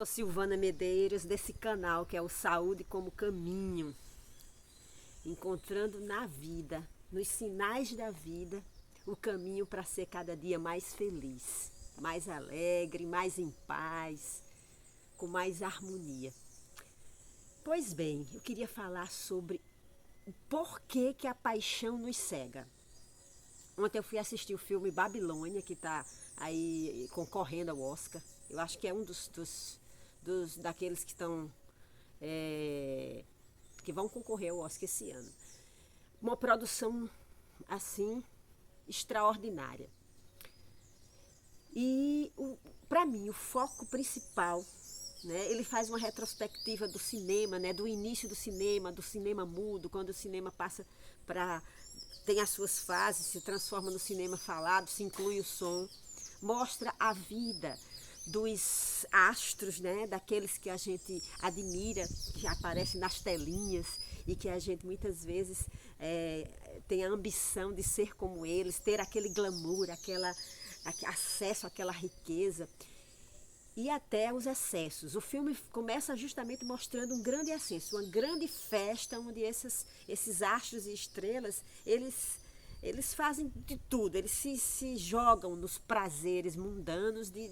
Sou Silvana Medeiros, desse canal que é o Saúde como Caminho, encontrando na vida, nos sinais da vida, o caminho para ser cada dia mais feliz, mais alegre, mais em paz, com mais harmonia. Pois bem, eu queria falar sobre o porquê que a paixão nos cega. Ontem eu fui assistir o filme Babilônia, que está aí concorrendo ao Oscar. Eu acho que é um daqueles que estão que vão concorrer ao Oscar esse ano. Uma produção assim extraordinária. E para mim o foco principal, né, ele faz uma retrospectiva do cinema, né, do início do cinema mudo, quando o cinema passa para tem as suas fases, se transforma no cinema falado, se inclui o som, mostra a vida dos astros, né, daqueles que a gente admira, que aparecem nas telinhas e que a gente muitas vezes tem a ambição de ser como eles, ter aquele glamour, acesso àquela riqueza e até os excessos. O filme começa justamente mostrando um grande excesso, uma grande festa onde esses astros e estrelas, eles fazem de tudo, eles se jogam nos prazeres mundanos de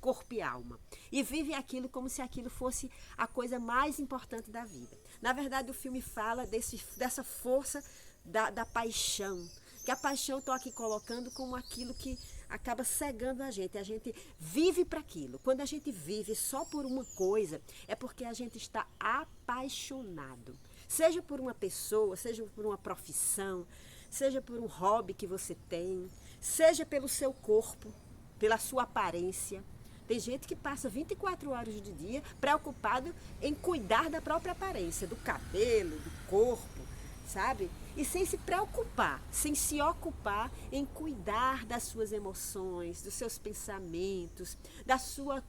corpo e alma. E vivem aquilo como se aquilo fosse a coisa mais importante da vida. Na verdade, o filme fala dessa força da paixão, que a paixão estou aqui colocando como aquilo que acaba cegando a gente. A gente vive para aquilo. Quando a gente vive só por uma coisa, é porque a gente está apaixonado. Seja por uma pessoa, seja por uma profissão, seja por um hobby que você tem, seja pelo seu corpo, pela sua aparência. Tem gente que passa 24 horas do dia preocupado em cuidar da própria aparência, do cabelo, do corpo, sabe? E sem se preocupar, sem se ocupar em cuidar das suas emoções, dos seus pensamentos, da sua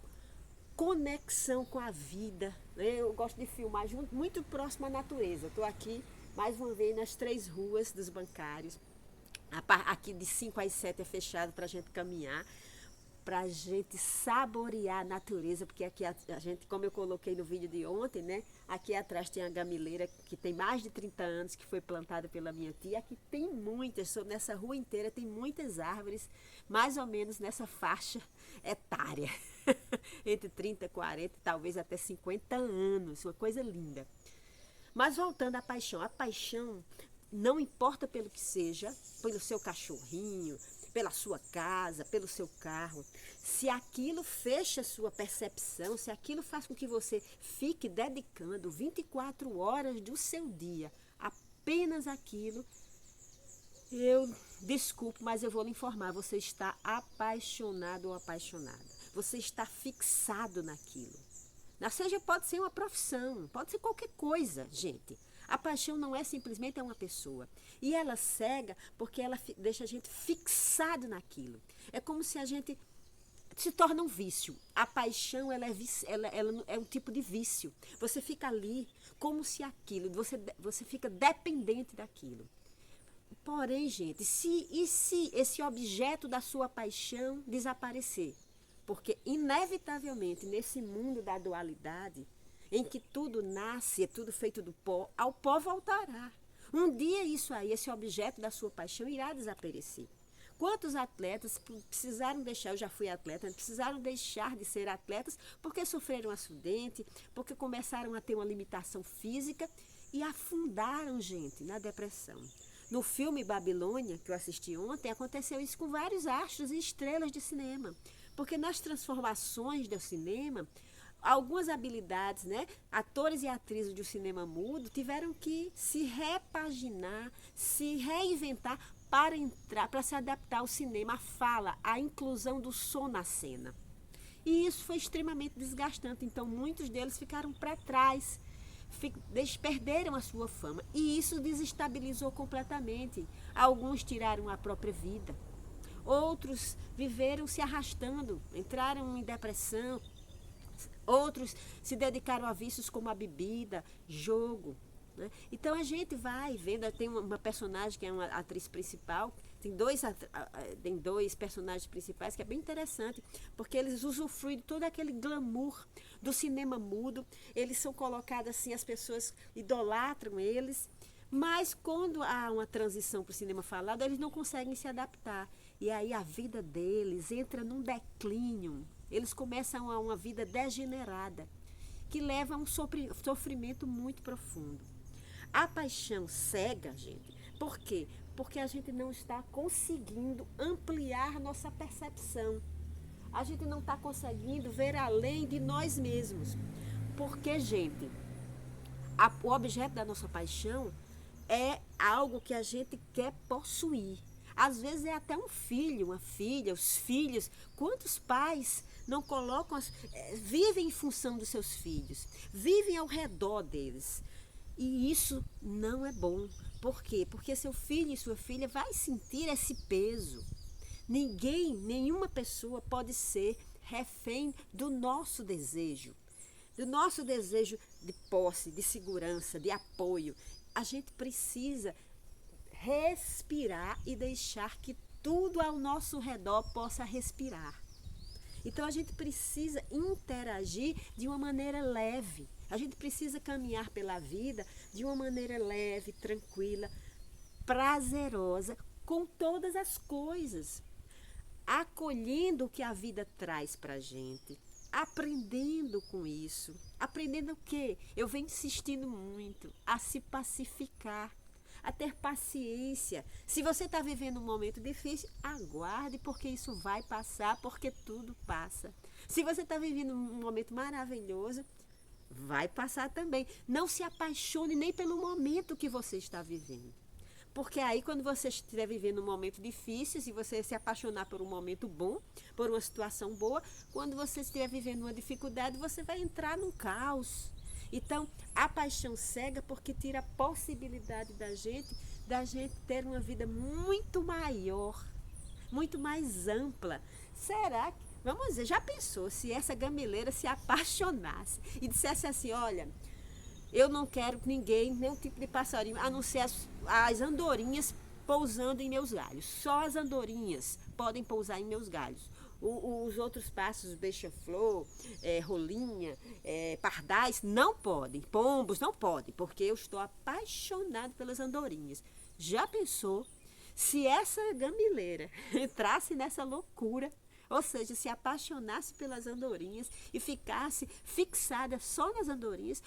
conexão com a vida. Eu gosto de filmar muito próximo à natureza. Estou aqui, mais uma vez, nas 3 ruas dos bancários. Aqui de 5 às 7 é fechado para a gente caminhar, para a gente saborear a natureza, porque aqui a gente, como eu coloquei no vídeo de ontem, né? Aqui atrás tem a gamileira que tem mais de 30 anos, que foi plantada pela minha tia. Aqui tem muitas, nessa rua inteira tem muitas árvores, mais ou menos nessa faixa etária, entre 30, 40, talvez até 50 anos, uma coisa linda. Mas voltando à paixão, a paixão não importa pelo que seja, pelo seu cachorrinho, pela sua casa, pelo seu carro, se aquilo fecha a sua percepção, se aquilo faz com que você fique dedicando 24 horas do seu dia apenas aquilo, eu desculpe, mas eu vou lhe informar, você está apaixonado ou apaixonada. Você está fixado naquilo. Seja, pode ser uma profissão, pode ser qualquer coisa, gente. A paixão não é simplesmente uma pessoa. E ela cega porque ela deixa a gente fixado naquilo. É como se a gente se torna um vício. A paixão ela é um tipo de vício. Você fica ali como se aquilo, você fica dependente daquilo. Porém, gente, se esse objeto da sua paixão desaparecer? Porque, inevitavelmente, nesse mundo da dualidade, em que tudo nasce, é tudo feito do pó, ao pó voltará. Um dia isso aí, esse objeto da sua paixão irá desaparecer. Quantos atletas precisaram deixar, eu já fui atleta, precisaram deixar de ser atletas porque sofreram um acidente, porque começaram a ter uma limitação física e afundaram, gente, na depressão. No filme Babilônia, que eu assisti ontem, aconteceu isso com vários astros e estrelas de cinema. Porque nas transformações do cinema, algumas habilidades, né? Atores e atrizes do cinema mudo tiveram que se repaginar, se reinventar para se adaptar ao cinema, à fala, à inclusão do som na cena. E isso foi extremamente desgastante, então muitos deles ficaram para trás, eles perderam a sua fama e isso desestabilizou completamente. Alguns tiraram a própria vida. Outros viveram se arrastando, entraram em depressão. Outros se dedicaram a vícios como a bebida, jogo. Né? Então a gente vai vendo, tem uma personagem que é uma atriz principal, Tem dois personagens principais que é bem interessante, porque eles usufruem de todo aquele glamour do cinema mudo. Eles são colocados assim, as pessoas idolatram eles, mas quando há uma transição para o cinema falado, eles não conseguem se adaptar. E aí a vida deles entra num declínio. Eles começam a uma vida degenerada, que leva a um sofrimento muito profundo. A paixão cega, gente. Por quê? Porque a gente não está conseguindo ampliar nossa percepção. A gente não está conseguindo ver além de nós mesmos. Porque, gente, o objeto da nossa paixão é algo que a gente quer possuir. Às vezes é até um filho, uma filha, os filhos. Quantos pais não colocam, vivem em função dos seus filhos, vivem ao redor deles. E isso não é bom. Por quê? Porque seu filho e sua filha vai sentir esse peso. Nenhuma pessoa pode ser refém do nosso desejo de posse, de segurança, de apoio. A gente precisa respirar e deixar que tudo ao nosso redor possa respirar. Então a gente precisa interagir de uma maneira leve. A gente precisa caminhar pela vida de uma maneira leve, tranquila, prazerosa, com todas as coisas. Acolhendo o que a vida traz para a gente. Aprendendo com isso. Aprendendo o quê? Eu venho insistindo muito a se pacificar, a ter paciência. Se você está vivendo um momento difícil, aguarde, porque isso vai passar, porque tudo passa. Se você está vivendo um momento maravilhoso, vai passar também. Não se apaixone nem pelo momento que você está vivendo. Porque aí, quando você estiver vivendo um momento difícil, se você se apaixonar por um momento bom, por uma situação boa, quando você estiver vivendo uma dificuldade, você vai entrar num caos. Então, a paixão cega porque tira a possibilidade da gente ter uma vida muito maior, muito mais ampla. Será que, vamos dizer, já pensou se essa gamileira se apaixonasse e dissesse assim, olha, eu não quero ninguém, nenhum tipo de passarinho, a não ser as andorinhas pousando em meus galhos. Só as andorinhas podem pousar em meus galhos. Os outros pássaros, beija-flor, rolinha, pardais, não podem. Pombos não podem, porque eu estou apaixonado pelas andorinhas. Já pensou se essa gamileira entrasse nessa loucura, ou seja, se apaixonasse pelas andorinhas e ficasse fixada só nas andorinhas,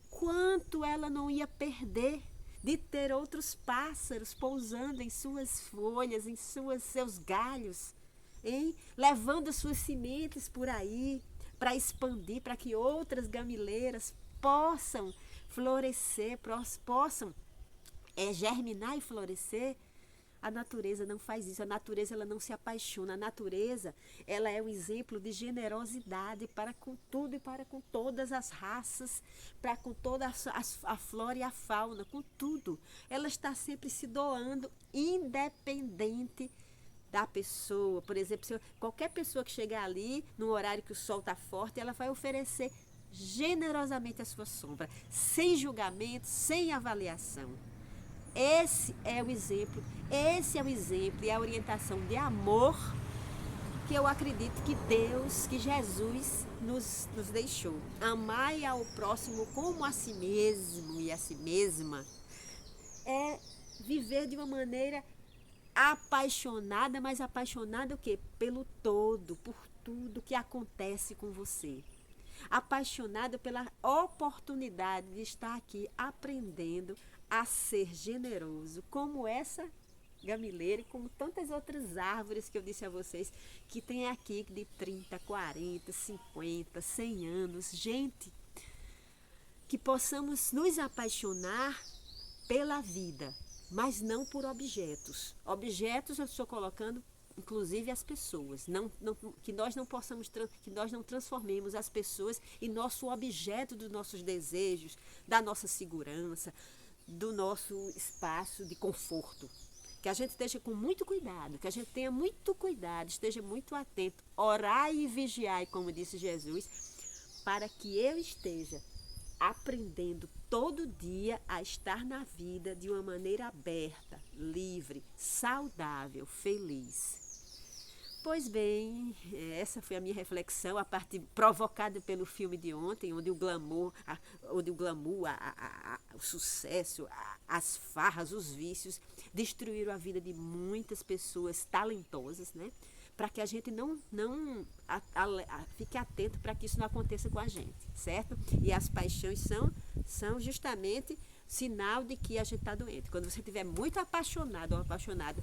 quanto ela não ia perder de ter outros pássaros pousando em suas folhas, em seus galhos, hein? Levando as suas sementes por aí para expandir, para que outras gamileiras possam florescer, possam germinar e florescer. A natureza não faz isso, a natureza ela não se apaixona, a natureza ela é um exemplo de generosidade para com tudo e para com todas as raças, para com toda a flora e a fauna, com tudo. Ela está sempre se doando, independente da pessoa. Por exemplo, qualquer pessoa que chegar ali, no horário que o sol está forte, ela vai oferecer generosamente a sua sombra, sem julgamento, sem avaliação. Esse é o exemplo e a orientação de amor que eu acredito que Deus, que Jesus nos deixou. Amai ao próximo como a si mesmo e a si mesma é viver de uma maneira apaixonada, mas apaixonada o quê? Pelo todo, por tudo que acontece com você. Apaixonada pela oportunidade de estar aqui aprendendo a ser generoso, como essa gamileira e como tantas outras árvores que eu disse a vocês, que tem aqui de 30, 40, 50, 100 anos. Gente, que possamos nos apaixonar pela vida, mas não por objetos. Objetos eu estou colocando, inclusive as pessoas, que nós não transformemos as pessoas em nosso objeto dos nossos desejos, da nossa segurança, do nosso espaço de conforto. Que a gente esteja com muito cuidado, que a gente tenha muito cuidado, esteja muito atento, orai e vigiai, como disse Jesus, para que eu esteja aprendendo todo dia a estar na vida de uma maneira aberta, livre, saudável, feliz. Pois bem, essa foi a minha reflexão, a parte provocada pelo filme de ontem, onde o glamour, o sucesso, as farras, os vícios destruíram a vida de muitas pessoas talentosas, né? Para que a gente não fique atento para que isso não aconteça com a gente, certo? E as paixões são justamente sinal de que a gente está doente. Quando você estiver muito apaixonado ou apaixonada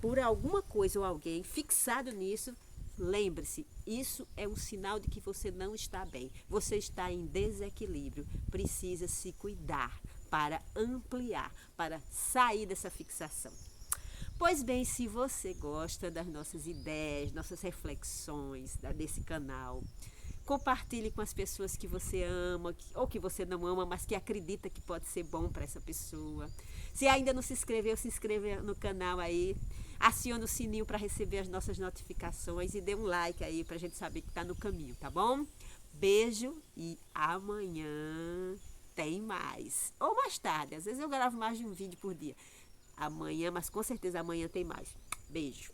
por alguma coisa ou alguém, fixado nisso, lembre-se, isso é um sinal de que você não está bem. Você está em desequilíbrio, precisa se cuidar para ampliar, para sair dessa fixação. Pois bem, se você gosta das nossas ideias, nossas reflexões desse canal, compartilhe com as pessoas que você ama ou que você não ama, mas que acredita que pode ser bom para essa pessoa. Se ainda não se inscreveu, se inscreva no canal aí, acione o sininho para receber as nossas notificações e dê um like aí para a gente saber que está no caminho, tá bom? Beijo e amanhã tem mais. Ou mais tarde, às vezes eu gravo mais de um vídeo por dia. Amanhã, mas com certeza amanhã tem mais. Beijo.